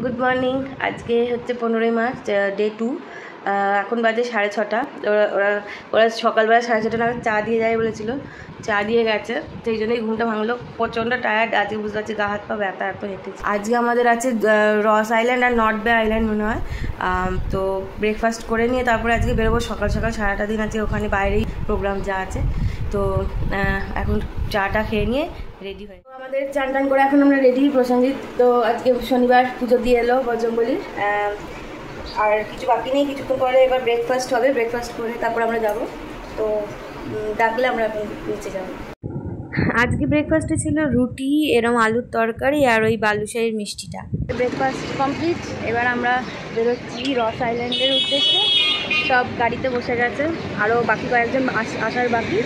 Good morning. আজকে হচ্ছে 15ই March, day 2। এখন বাজে 6:30। ওরা সকালবেলা 6:30 নাগাদ চা দিয়ে যায় বলেছিল, চা দিয়ে গেছে, সেই জন্যই ঘুমটা ভাঙলো। প্রচণ্ড টায়ার্ড আজকে, বুঝতে পারছি গা হাত পা ব্যথা এত হেঁটেছি। আজকে আমাদের আছে রস আইল্যান্ড আর নর্থ বে আইল্যান্ড মনে হয়। তো ব্রেকফাস্ট করে নিয়ে তারপরে আজকে বেরোবো সকাল সকাল। সারাটা দিন আছে ওখানে, বাইরেই প্রোগ্রাম যা আছে। তো এখন চাটা খেয়ে নিয়ে রেডি হয়ে আমাদের চান টান করে এখন আমরা রেডি। প্রসেনজিৎ তো আজকে শনিবার পুজো দিয়ে এলো বজরংবলীর, আর কিছু বাকি নেই, কিছুক্ষণ পরে এবার ব্রেকফাস্ট হবে। ব্রেকফাস্ট করে তারপর আমরা যাব। তো ডাকলে আমরা এখন নিচে যাব। আজকে ব্রেকফাস্টে ছিল রুটি, এরম আলুর তরকারি আর ওই বালুশাহীর মিষ্টিটা। Breakfast complete. এবার আমরা বেরোচ্ছি রস আইল্যান্ডের উদ্দেশ্যে। সব গাড়িতে বসে গেছে, আরও বাকি কয়েকজন আসার বাকি।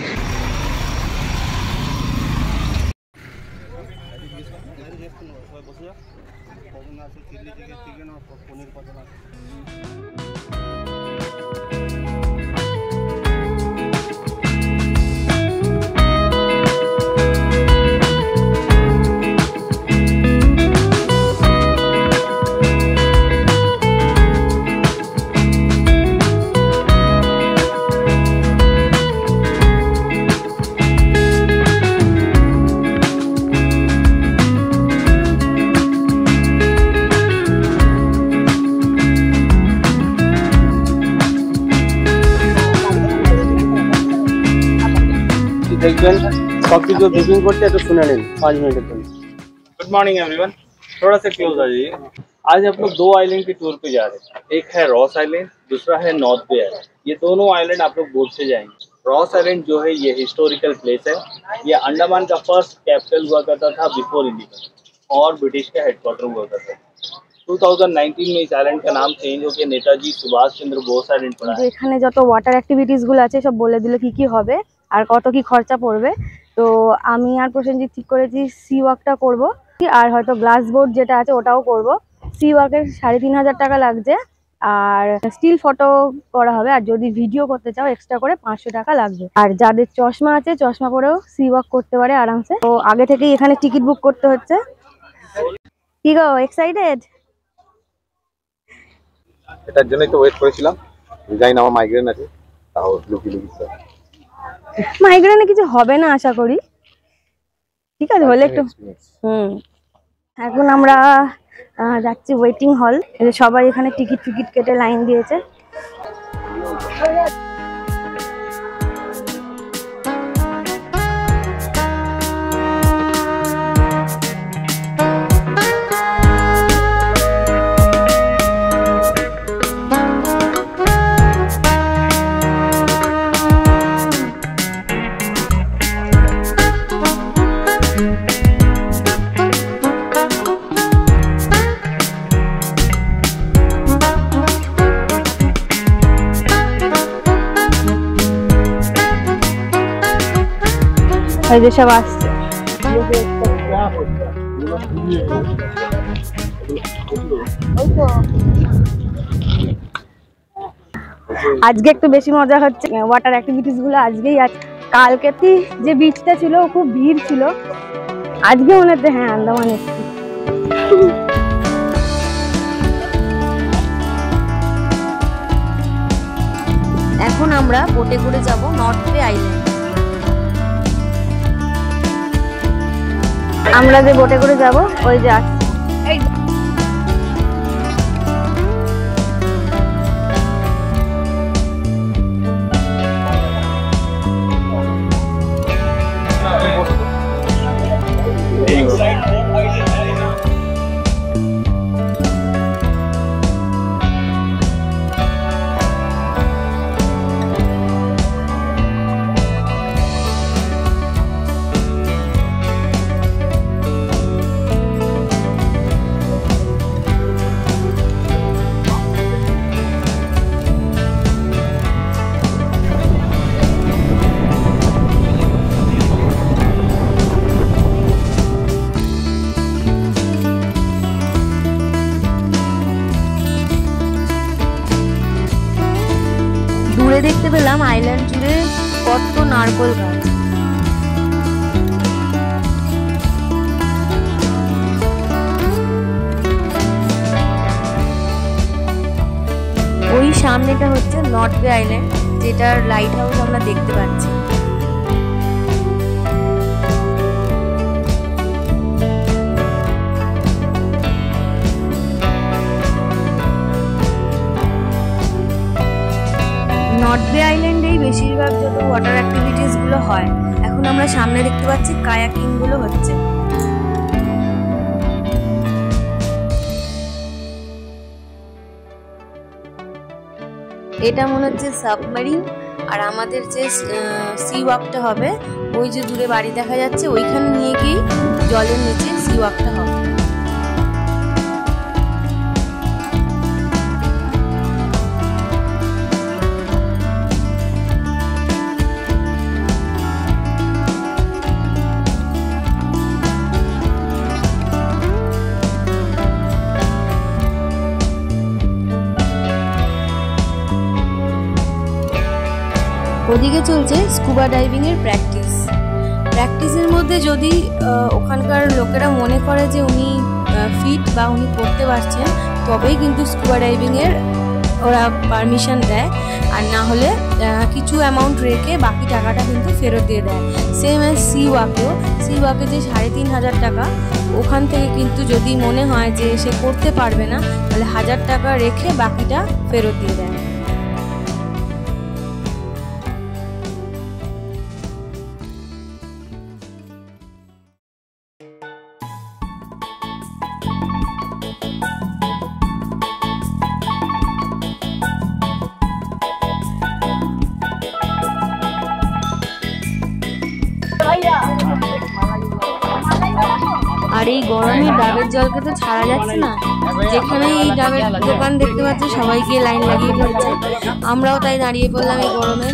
দেখবেন সব কিছু বুকিং করতে একটু শুনে নিন 5 मिनट जন্য। गुड मॉर्निंग एवरीवन, थोड़ा सा क्लोज आ जाइए। आज हम लोग 2 आइलैंड की टूर पे जा रहे हैं। एक है रॉस आइलैंड, दूसरा है नॉर्थ बे आइलैंड। ये दोनों आइलैंड आप लोग बोट से जाएंगे। रॉस आइलैंड जो है ये हिस्टोरिकल प्लेस है। ये अंडमान का फर्स्ट कैपिटल हुआ करता था बिफोर इंडिपेंडेंस, और ब्रिटिश का हेडक्वार्टर हुआ करता था। 2019 में इस आइलैंड का नाम चेंज होकर नेताजी सुभाष चंद्र बोस आइलैंड पड़ा है। এখানে যত ওয়াটার অ্যাক্টিভিটিস গুলো আছে সব বলে দিল কি কি হবে আর কত কি খরচা পড়বে। তো আমি আর প্রসেনজিৎ ঠিক করেছি সি ওয়াকটা করবো, আর হয়তো গ্লাস বোট যেটা আছে ওটাও করব। সি ওয়াকের 3,500 টাকা লাগছে, আর স্টিল ফটো করা হবে। আর যদি ভিডিও করতে চাও এক্সট্রা করে 500 টাকা লাগবে। আর যাদের চশমা আছে চশমা পরেও সি ওয়াক করতে পারে আরামসে। তো আগে থেকেই এখানে টিকিট বুক করতে হচ্ছে। কি গো, এক্সাইটেড? এটার জন্যই তো ওয়েট করেছিলাম। জানি না আমার মাইগ্রেন আছে, তাও লুকি লুকি মাইগ্রেনে কিছু হবে না আশা করি। ঠিক আছে, হলে একটু এখন আমরা যাচ্ছি ওয়েটিং হল। সবাই এখানে টিকিট কেটে লাইন দিয়েছে। সব আসছে। আজকে একটু বেশি মজা হচ্ছে, ওয়াটার অ্যাক্টিভিটিস গুলো আজকেই আছে। কালকে যে বিচটা ছিল খুব ভিড় ছিল, আজকে মনে হচ্ছে হ্যাঁ আন্দামান এসেছি। এখন আমরা বোটে করে যাব নর্থ বে আইল্যান্ড। আমরা যে বোটে করে যাব ওই যে আসছে। দূরে দেখতে পেলাম আইল্যান্ড জুড়ে কত নারকেল গাছ। সামনেটা হচ্ছে নর্থ বে আইল্যান্ড, যেটার লাইট হাউস আমরা দেখতে পাচ্ছি। নর্থ বে আইল্যান্ডেই বেশিরভাগ যত ওয়াটার অ্যাক্টিভিটিস গুলো হয়। এখন আমরা সামনে দেখতে পাচ্ছি কায়াকিং গুলো হচ্ছে। এটা মনে হচ্ছে সাবমারিন, আর আমাদের যে সি ওয়াকটা হবে ওই যে দূরে বাড়ি দেখা যাচ্ছে ওইখানে নিয়ে গিয়ে জলের নিচে সি ওয়াকটা হবে। ওদিকে চলছে স্কুবা ডাইভিং এর প্র্যাকটিসের মধ্যে যদি ওখানকার লোকেরা মনে করে যে উনি ফিট বা উনি করতে পারছেন, তবেই কিন্তু স্কুবা ডাইভিং এর ওরা পারমিশন দেয়, আর না হলে কিছু অ্যামাউন্ট রেখে বাকি টাকাটা কিন্তু ফেরত দিয়ে দেয়। সেম অ্যাজ সি ওয়াকে যে 3,500 টাকা, ওখান থেকে কিন্তু যদি মনে হয় যে সে করতে পারবে না, তাহলে 1000 টাকা রেখে বাকিটা ফেরত দিয়ে দেয়। আর এই গরমে ডাবের জলকে তো ছাড়া যাচ্ছে না, যেখানে এই ডাবের দোকান দেখতে পাচ্ছি সবাই গিয়ে লাইন লাগিয়ে পড়ছে, আমরাও তাই দাঁড়িয়ে পড়লাম এই গরমে।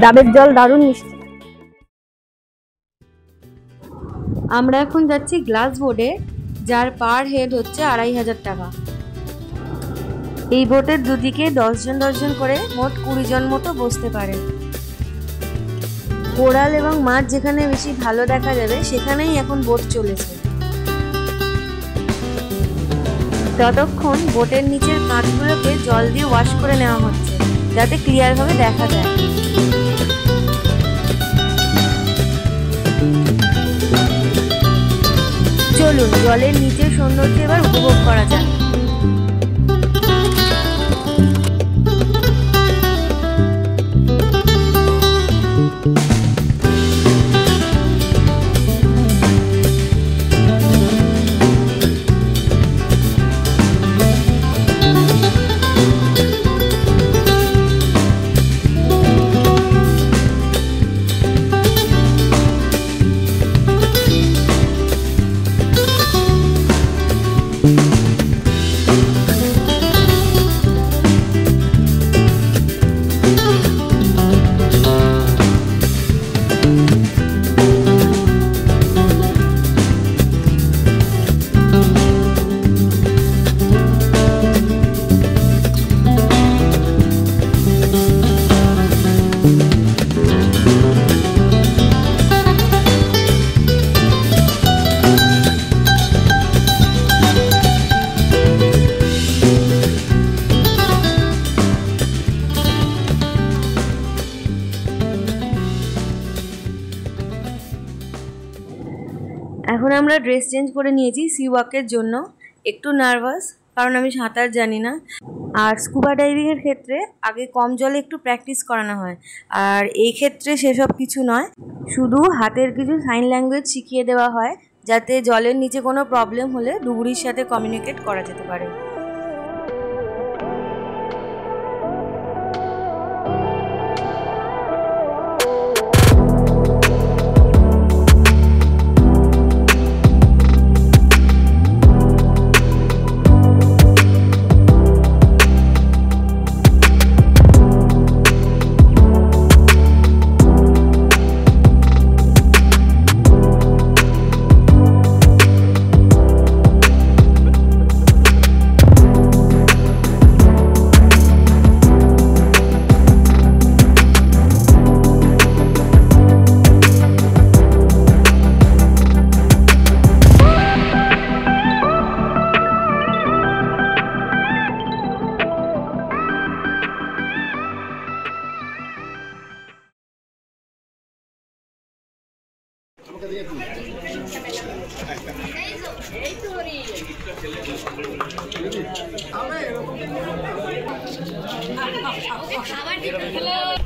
ডাবের জল দারুণ মিষ্টি। আমরা এখন যাচ্ছি গ্লাস বোটে, যার পার হেড হচ্ছে 2,500 টাকা। এই বোটের দুদিকে 10 জন করে মোট 20 জন মতো বসতে পারে। কোরাল এবং মাছ যেখানে বেশি ভালো দেখা যাবে সেখানেই এখন বোট চলেছে। ততক্ষণ বোটের নিচের কাঁচগুলোকে জল দিয়ে ওয়াশ করে নেওয়া হচ্ছে, যাতে ক্লিয়ার ভাবে দেখা যায়। চলুন জলের নিচের সৌন্দর্য এবার উপভোগ করা যায়। এখন আমরা ড্রেস চেঞ্জ করে নিয়েছি সি ওয়াকের জন্য। একটু নার্ভাস, কারণ আমি সাঁতার জানি না। আর স্কুবা ডাইভিংয়ের ক্ষেত্রে আগে কম জলে একটু প্র্যাকটিস করানো হয়, আর এই ক্ষেত্রে সেসব কিছু নয়, শুধু হাতের কিছু সাইন ল্যাঙ্গুয়েজ শিখিয়ে দেওয়া হয়, যাতে জলের নিচে কোনো প্রবলেম হলে ডুবুরির সাথে কমিউনিকেট করা যেতে পারে।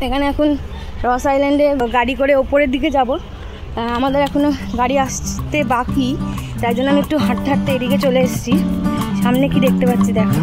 এখানে এখন রস আইল্যান্ডে গাড়ি করে ওপরের দিকে যাব। আমাদের এখনো গাড়ি আসতে বাকি, তাই জন্য আমি একটু হাঁটতে হাঁটতে এদিকে চলে এসেছি। সামনে কি দেখতে পাচ্ছি দেখো।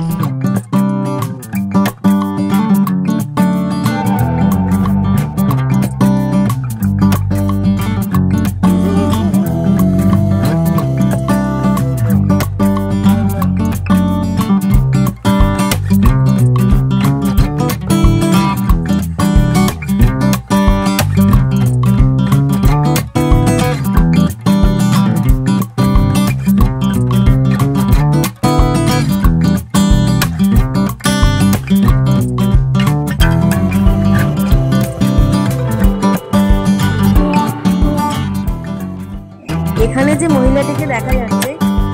এখানে যে মহিলাটিকে দেখা যাচ্ছে,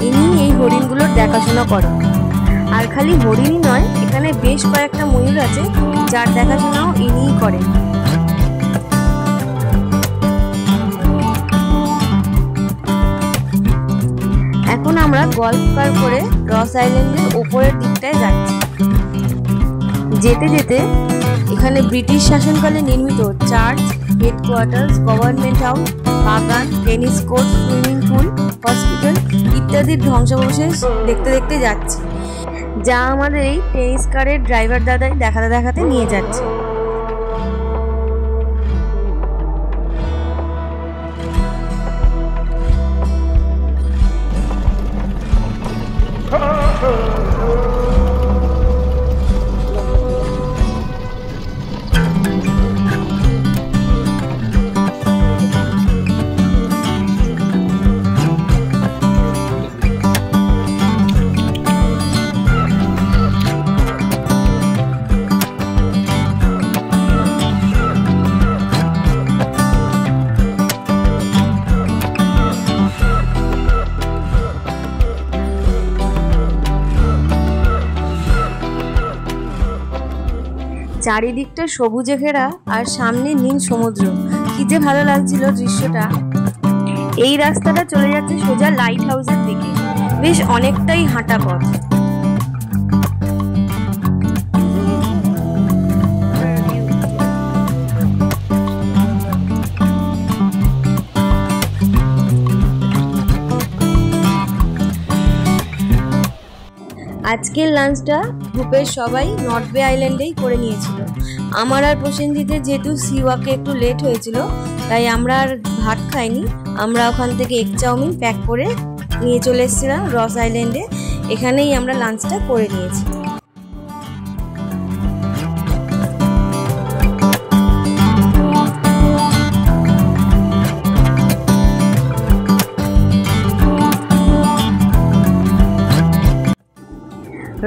ইনি এই হরিণগুলোর দেখাশোনা করেন। আর খালি হরিণই নয়, এখানে বেশ কয়েকটা ময়ূর আছে যার দেখাশোনাও ইনিই করেন। এখন আমরা গল্ফ কার করে রস আইল্যান্ডের ওপরের দিকটায় যাচ্ছি। যেতে যেতে এখানে ব্রিটিশ শাসনকালে নির্মিত চার্চ, হেডকোয়ার্টার্স, গভর্নমেন্ট হাউস, বাগান, tennis court, swimming pool, hospital ইত্যাদির ধ্বংসাবশেষ দেখতে দেখতে যাচ্ছি, যা আমাদের এই টেনিস কারের ড্রাইভার দাদাই দেখাতে দেখাতে নিয়ে যাচ্ছে। চারিদিকটা সবুজে ঘেরা আর সামনে নীল সমুদ্র, কি যে ভালো লাগছিল দৃশ্যটা। এই রাস্তাটা চলে যাচ্ছে সোজা লাইট হাউসের দিকে, বেশ অনেকটাই হাঁটা পথ। আজকের লাঞ্চটা গ্রুপের সবাই নর্থ বে আইল্যান্ডেই করে নিয়েছিল। আমার আর প্রসেনজিতের যেহেতু সি ওয়াকে একটু লেট হয়েছিল, তাই আমরা আর ভাত খাইনি। আমরা ওখান থেকে এগ চাউমিন প্যাক করে নিয়ে চলে এসেছিলাম রস আইল্যান্ডে। এখানেই আমরা লাঞ্চটা করে নিয়েছি।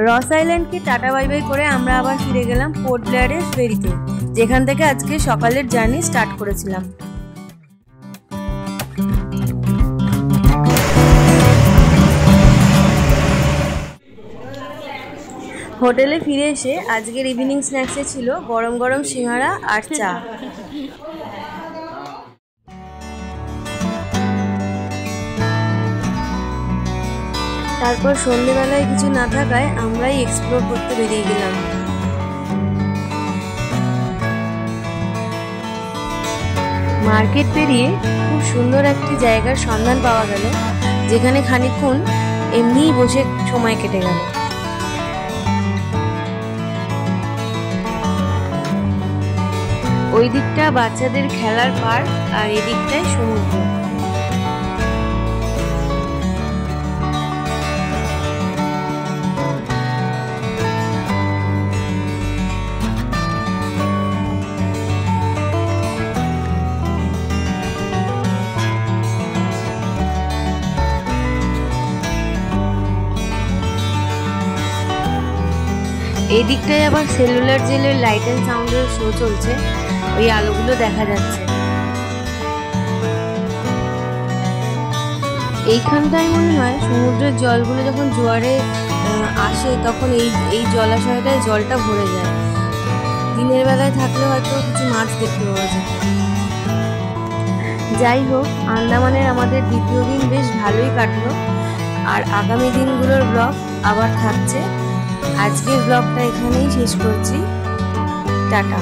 রস আইল্যান্ডকে টাটা বাই বাই করে আমরা আবার ফিরে গেলাম পোর্ট ব্লেয়ারের ফেরিতে, যেখান থেকে আজকে সকালের জার্নি স্টার্ট করেছিলাম। হোটেলে ফিরে এসে আজকের ইভিনিং স্ন্যাক্সে ছিল গরম গরম সিঙ্গারা আর চা। তারপর সন্ধ্যেবেলায় কিছু না থাকায় আমরাই এক্সপ্লোর করতে বেরিয়ে গেলাম। মার্কেট পেরিয়ে খুব সুন্দর একটি জায়গার সন্ধান পাওয়া গেল, যেখানে খানিকক্ষণ এমনিই বসে সময় কেটে গেল। ওই দিকটা বাচ্চাদের খেলার পার্ক আর এদিকটায় সমুদ্র। এই দিকটায় আবার সেলুলার জেলের লাইট অ্যান্ড সাউন্ডের শো চলছে, ওই আলোগুলো দেখা যাচ্ছে। এইখানটায় মনে হয় সমুদ্রের জলগুলো যখন জোয়ারে আসে তখন এই জলাশয়টায় জলটা ভরে যায়। দিনের বেলায় থাকলে হয়তো কিছু মাছ দেখতে পাওয়া যায়। যাই হোক, আন্দামানের আমাদের দ্বিতীয় দিন বেশ ভালোই কাটলো। আর আগামী দিনগুলোর ব্লগ আবার থাকছে। আজকের ব্লগটা এখানেই শেষ করছি। টাটা।